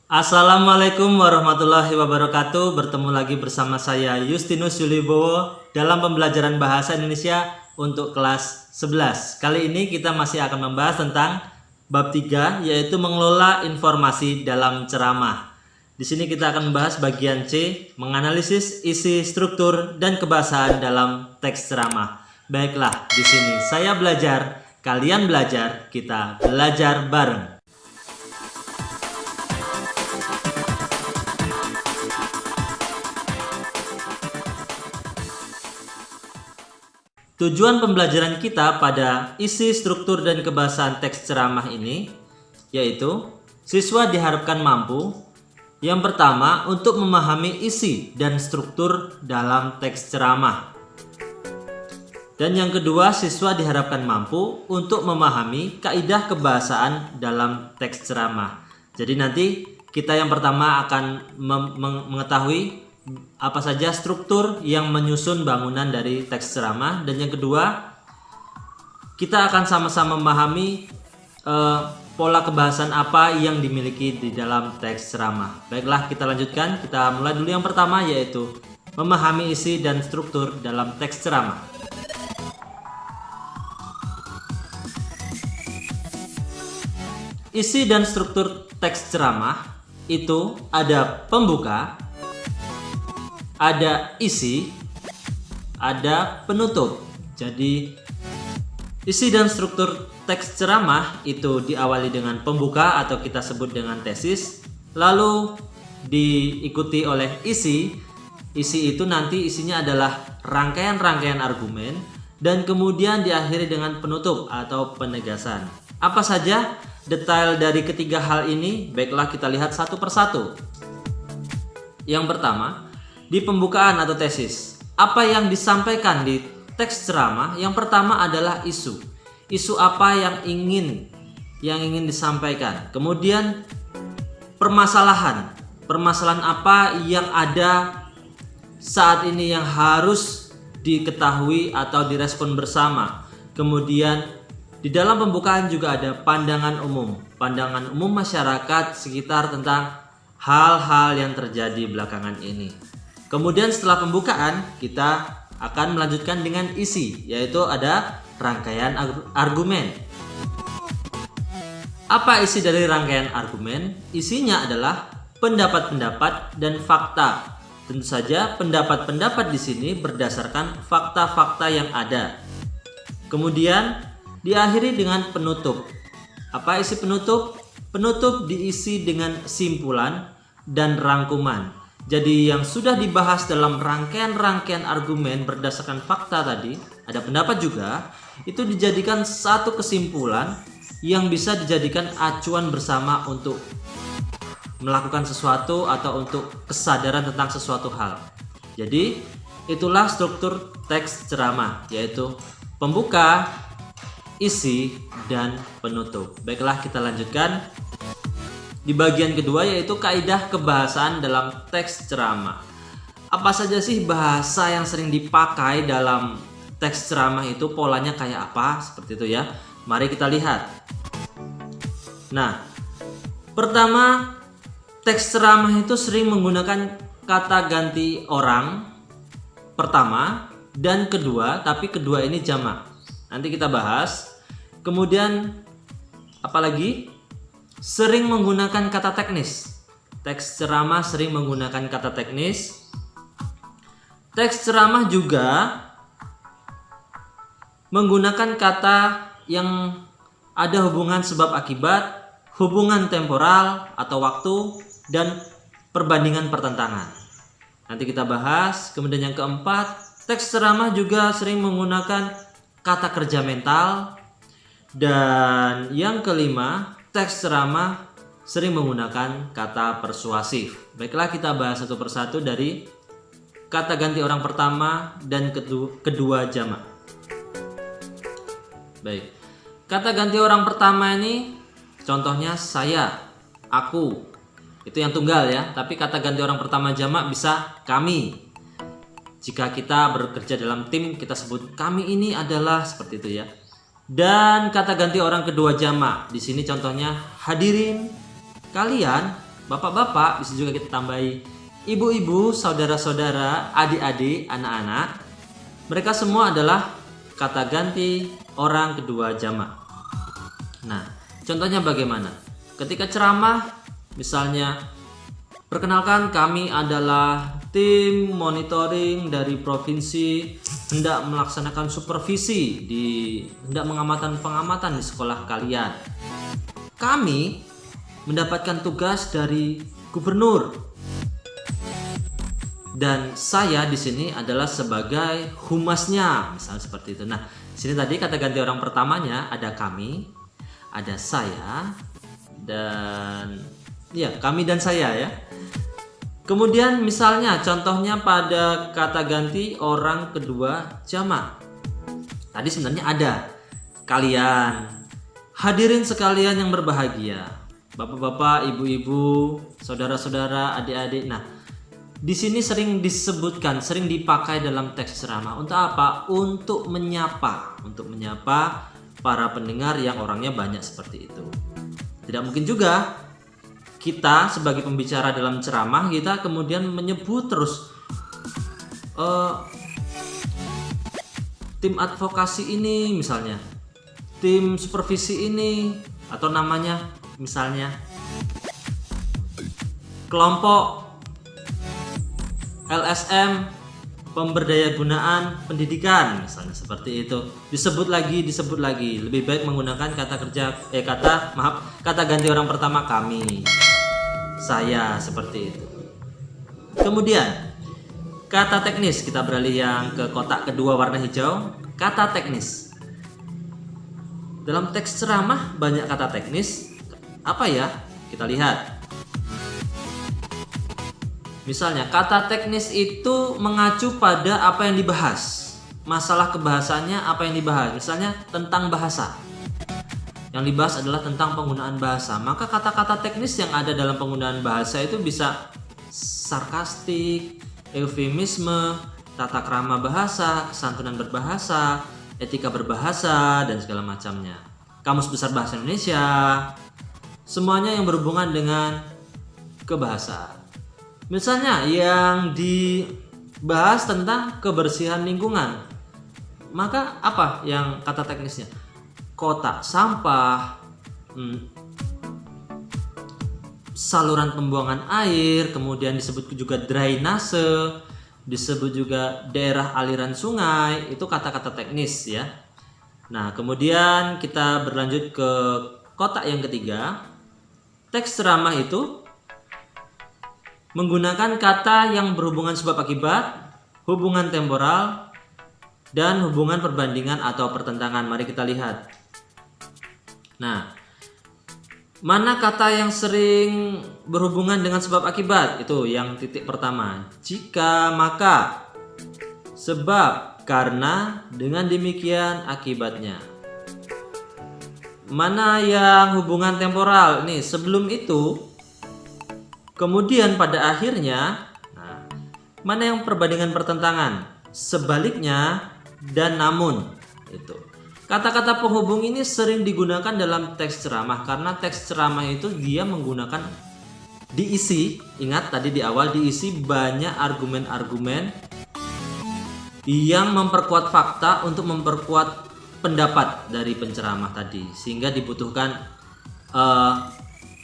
Assalamualaikum warahmatullahi wabarakatuh. Bertemu lagi bersama saya Justinus Yulibowo dalam pembelajaran bahasa Indonesia untuk kelas 11. Kali ini kita masih akan membahas tentang bab 3, yaitu mengelola informasi dalam ceramah. Di sini kita akan membahas bagian C, menganalisis isi, struktur, dan kebahasaan dalam teks ceramah. Baiklah, di sini saya belajar, kalian belajar, kita belajar bareng. Tujuan pembelajaran kita pada isi, struktur, dan kebahasaan teks ceramah ini yaitu siswa diharapkan mampu yang pertama untuk memahami isi dan struktur dalam teks ceramah. Dan yang kedua, siswa diharapkan mampu untuk memahami kaidah kebahasaan dalam teks ceramah. Jadi nanti kita yang pertama akan mengetahui apa saja struktur yang menyusun bangunan dari teks ceramah, dan yang kedua kita akan sama-sama memahami pola kebahasan apa yang dimiliki di dalam teks ceramah. Baiklah, kita lanjutkan. Kita mulai dulu yang pertama, yaitu memahami isi dan struktur dalam teks ceramah. Isi dan struktur teks ceramah itu ada pembuka, ada isi, ada penutup. Jadi isi dan struktur teks ceramah itu diawali dengan pembuka atau kita sebut dengan tesis, lalu diikuti oleh isi. Isi itu nanti isinya adalah rangkaian-rangkaian argumen, dan kemudian diakhiri dengan penutup atau penegasan. Apa saja detail dari ketiga hal ini? Baiklah, kita lihat satu persatu. Yang pertama, di pembukaan atau tesis, apa yang disampaikan di teks ceramah? Yang pertama adalah isu. Isu apa yang ingin disampaikan. Kemudian permasalahan. Permasalahan apa yang ada saat ini yang harus diketahui atau direspon bersama. Kemudian di dalam pembukaan juga ada pandangan umum. Pandangan umum masyarakat sekitar tentang hal-hal yang terjadi belakangan ini. Kemudian setelah pembukaan kita akan melanjutkan dengan isi, yaitu ada rangkaian argumen. Apa isi dari rangkaian argumen? Isinya adalah pendapat-pendapat dan fakta. Tentu saja pendapat-pendapat di sini berdasarkan fakta-fakta yang ada. Kemudian diakhiri dengan penutup. Apa isi penutup? Penutup diisi dengan simpulan dan rangkuman. Jadi yang sudah dibahas dalam rangkaian-rangkaian argumen berdasarkan fakta tadi, ada pendapat juga, itu dijadikan satu kesimpulan yang bisa dijadikan acuan bersama untuk melakukan sesuatu atau untuk kesadaran tentang sesuatu hal. Jadi itulah struktur teks ceramah, yaitu pembuka, isi, dan penutup. Baiklah, kita lanjutkan di bagian kedua, yaitu kaidah kebahasaan dalam teks ceramah. Apa saja sih bahasa yang sering dipakai dalam teks ceramah itu? Polanya kayak apa? Seperti itu ya. Mari kita lihat. Nah, pertama, teks ceramah itu sering menggunakan kata ganti orang pertama dan kedua, tapi kedua ini jamak. Nanti kita bahas. Kemudian apalagi? Sering menggunakan kata teknis. Teks ceramah sering menggunakan kata teknis. Teks ceramah juga menggunakan kata yang ada hubungan sebab akibat, hubungan temporal atau waktu, dan perbandingan pertentangan. Nanti kita bahas. Kemudian yang keempat, teks ceramah juga sering menggunakan kata kerja mental. Dan yang kelima, teks ceramah sering menggunakan kata persuasif. Baiklah, kita bahas satu persatu dari kata ganti orang pertama dan kedua jamak. Baik, kata ganti orang pertama ini contohnya saya, aku. Itu yang tunggal ya, tapi kata ganti orang pertama jamak bisa kami. Jika kita bekerja dalam tim, kita sebut kami ini adalah, seperti itu ya. Dan kata ganti orang kedua jamak. Di sini contohnya hadirin, kalian, bapak-bapak, bisa juga kita tambahi ibu-ibu, saudara-saudara, adik-adik, anak-anak. Mereka semua adalah kata ganti orang kedua jamak. Nah, contohnya bagaimana? Ketika ceramah, misalnya, perkenalkan kami adalah tim monitoring dari provinsi hendak melaksanakan supervisi hendak pengamatan di sekolah kalian. Kami mendapatkan tugas dari gubernur dan saya di sini adalah sebagai humasnya, misalnya seperti itu. Nah, sini tadi kata ganti orang pertamanya ada kami, ada saya, dan ya kami dan saya ya. Kemudian misalnya contohnya pada kata ganti orang kedua jamak. Tadi sebenarnya ada kalian, hadirin sekalian yang berbahagia, bapak-bapak, ibu-ibu, saudara-saudara, adik-adik. Nah, di sini sering disebutkan, sering dipakai dalam teks ceramah. Untuk apa? Untuk menyapa para pendengar yang orangnya banyak seperti itu. Tidak mungkin juga kita sebagai pembicara dalam ceramah kita kemudian menyebut terus tim advokasi ini misalnya, tim supervisi ini, atau namanya misalnya kelompok LSM pemberdayagunaan pendidikan, misalnya seperti itu. Disebut lagi. Lebih baik menggunakan kata ganti orang pertama kami, saya, seperti itu. Kemudian kata teknis, kita beralih yang ke kotak kedua warna hijau. Kata teknis. Dalam teks ceramah banyak kata teknis. Apa ya? Kita lihat. Misalnya, kata teknis itu mengacu pada apa yang dibahas. Masalah kebahasannya apa yang dibahas. Misalnya tentang bahasa. Yang dibahas adalah tentang penggunaan bahasa. Maka kata-kata teknis yang ada dalam penggunaan bahasa itu bisa sarkastik, eufemisme, tata krama bahasa, kesantunan berbahasa, etika berbahasa, dan segala macamnya. Kamus Besar Bahasa Indonesia, semuanya yang berhubungan dengan kebahasaan. Misalnya yang dibahas tentang kebersihan lingkungan, maka apa yang kata teknisnya? Kotak sampah, saluran pembuangan air, kemudian disebut juga drainase, disebut juga daerah aliran sungai, itu kata-kata teknis ya. Nah, kemudian kita berlanjut ke kotak yang ketiga. Teks ceramah itu menggunakan kata yang berhubungan sebab akibat, hubungan temporal, dan hubungan perbandingan atau pertentangan. Mari kita lihat. Nah, mana kata yang sering berhubungan dengan sebab akibat? Itu yang titik pertama. Jika, maka, sebab, karena, dengan demikian akibatnya. Mana yang hubungan temporal? Nih, sebelum itu, kemudian pada akhirnya. Nah, mana yang perbandingan pertentangan? Sebaliknya dan namun. Itu. Kata-kata penghubung ini sering digunakan dalam teks ceramah karena teks ceramah itu dia menggunakan diisi, ingat tadi di awal diisi banyak argumen-argumen yang memperkuat fakta untuk memperkuat pendapat dari penceramah tadi, sehingga dibutuhkan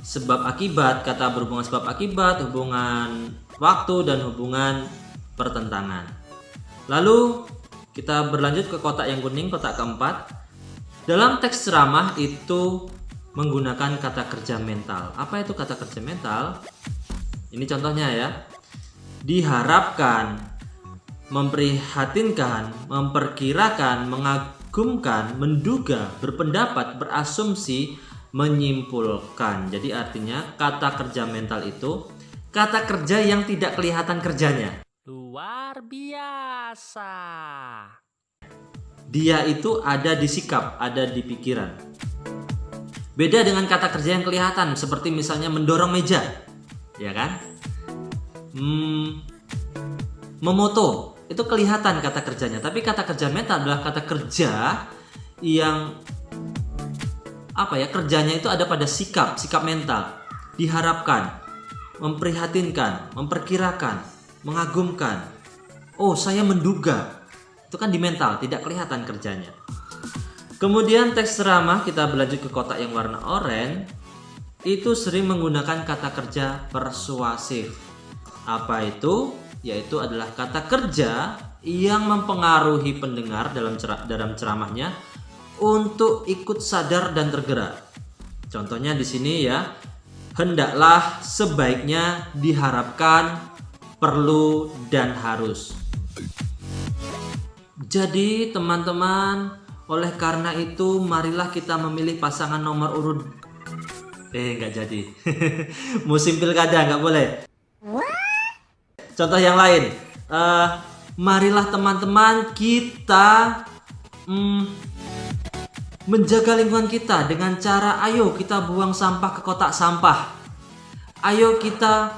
sebab akibat, kata berhubungan sebab akibat, hubungan waktu, dan hubungan pertentangan. Lalu kita berlanjut ke kotak yang kuning, kotak keempat. Dalam teks ceramah itu menggunakan kata kerja mental. Apa itu kata kerja mental? Ini contohnya ya. Diharapkan, memprihatinkan, memperkirakan, mengagumkan, menduga, berpendapat, berasumsi, menyimpulkan. Jadi artinya kata kerja mental itu kata kerja yang tidak kelihatan kerjanya. Luar biasa. Dia itu ada di sikap, ada di pikiran. Beda dengan kata kerja yang kelihatan, seperti misalnya mendorong meja, ya kan? Memoto, itu kelihatan kata kerjanya. Tapi kata kerja mental adalah kata kerja yang kerjanya itu ada pada sikap mental. Diharapkan, memprihatinkan, memperkirakan, mengagumkan. Oh, saya menduga. Itu kan di mental, tidak kelihatan kerjanya. Kemudian teks ceramah, kita berlanjut ke kotak yang warna oranye. Itu sering menggunakan kata kerja persuasif. Apa itu? Yaitu adalah kata kerja yang mempengaruhi pendengar dalam ceramahnya untuk ikut sadar dan tergerak. Contohnya di sini ya, hendaklah, sebaiknya, diharapkan, perlu, dan harus. Jadi teman-teman, oleh karena itu marilah kita memilih pasangan nomor urut. Nggak jadi. Musim pilkada nggak boleh. Contoh yang lain. Marilah teman-teman kita menjaga lingkungan kita dengan cara ayo kita buang sampah ke kotak sampah. Ayo kita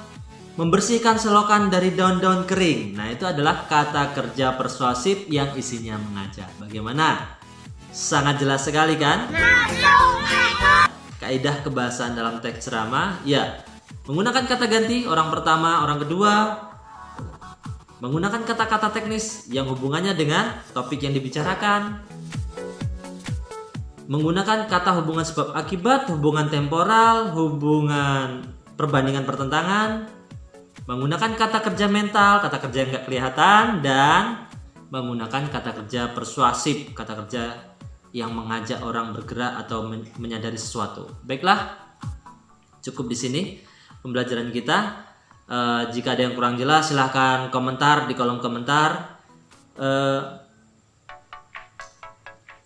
membersihkan selokan dari daun-daun kering. Nah, itu adalah kata kerja persuasif yang isinya mengajak. Bagaimana? Sangat jelas sekali kan? Kaidah kebahasaan dalam teks ceramah, ya, menggunakan kata ganti orang pertama, orang kedua, menggunakan kata-kata teknis yang hubungannya dengan topik yang dibicarakan, menggunakan kata hubungan sebab akibat, hubungan temporal, hubungan perbandingan pertentangan, menggunakan kata kerja mental, kata kerja yang nggak kelihatan, dan menggunakan kata kerja persuasif, kata kerja yang mengajak orang bergerak atau menyadari sesuatu. Baiklah, cukup di sini pembelajaran kita. Jika ada yang kurang jelas, silahkan komentar di kolom komentar.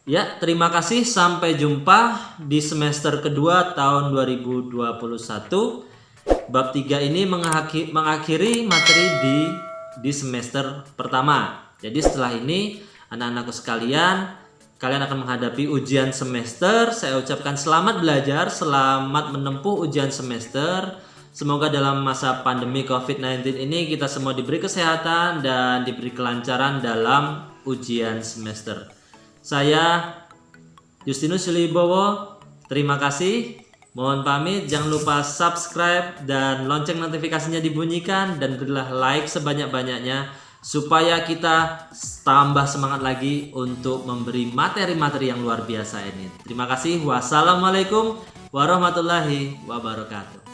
Ya, terima kasih. Sampai jumpa di semester kedua tahun 2021. Bab 3 ini mengakhiri materi di semester pertama. Jadi setelah ini anak-anakku sekalian, kalian akan menghadapi ujian semester. Saya ucapkan selamat belajar, selamat menempuh ujian semester. Semoga dalam masa pandemi COVID-19 ini kita semua diberi kesehatan dan diberi kelancaran dalam ujian semester. Saya Justinus Yulibowo, terima kasih. Mohon pamit, jangan lupa subscribe dan lonceng notifikasinya dibunyikan, dan berilah like sebanyak-banyaknya supaya kita tambah semangat lagi untuk memberi materi-materi yang luar biasa ini. Terima kasih. Wassalamualaikum warahmatullahi wabarakatuh.